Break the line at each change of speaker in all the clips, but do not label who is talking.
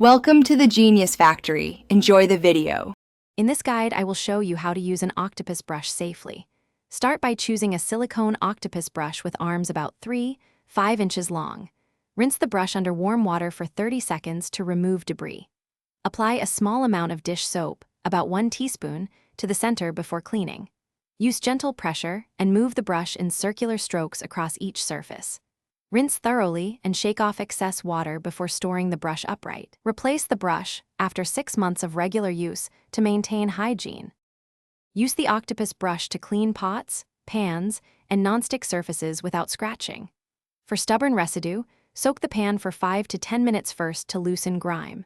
Welcome to the Genius Factory. Enjoy the video.
In this guide, I will show you how to use an octopus brush safely. Start by choosing a silicone octopus brush with arms about 3-5 inches long. Rinse the brush under warm water for 30 seconds to remove debris. Apply a small amount of dish soap, about 1 teaspoon, to the center before cleaning. Use gentle pressure and move the brush in circular strokes across each surface. Rinse thoroughly and shake off excess water before storing the brush upright. Replace the brush after 6 months of regular use to maintain hygiene. Use the octopus brush to clean pots, pans, and nonstick surfaces without scratching. For stubborn residue, soak the pan for 5 to 10 minutes first to loosen grime.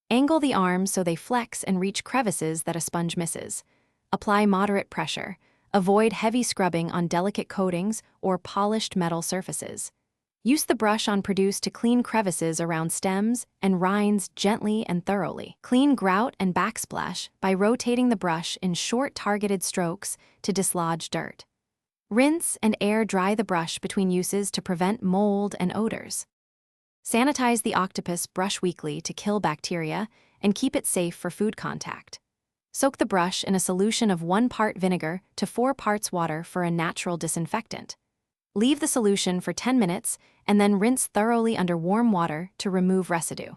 Angle the arms so they flex and reach crevices that a sponge misses. Apply moderate pressure. Avoid heavy scrubbing on delicate coatings or polished metal surfaces. Use the brush on produce to clean crevices around stems and rinds gently and thoroughly. Clean grout and backsplash by rotating the brush in short targeted strokes to dislodge dirt. Rinse and air dry the brush between uses to prevent mold and odors. Sanitize the octopus brush weekly to kill bacteria and keep it safe for food contact. Soak the brush in a solution of 1 part vinegar to 4 parts water for a natural disinfectant. Leave the solution for 10 minutes and then rinse thoroughly under warm water to remove residue.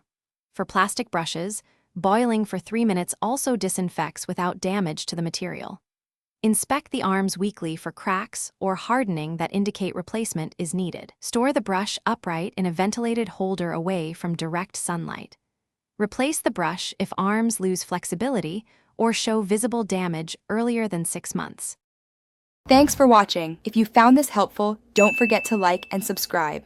For plastic brushes, boiling for 3 minutes also disinfects without damage to the material. Inspect the arms weekly for cracks or hardening that indicate replacement is needed. Store the brush upright in a ventilated holder away from direct sunlight. Replace the brush if arms lose flexibility or show visible damage earlier than 6 months.
Thanks for watching. If you found this helpful, don't forget to like and subscribe.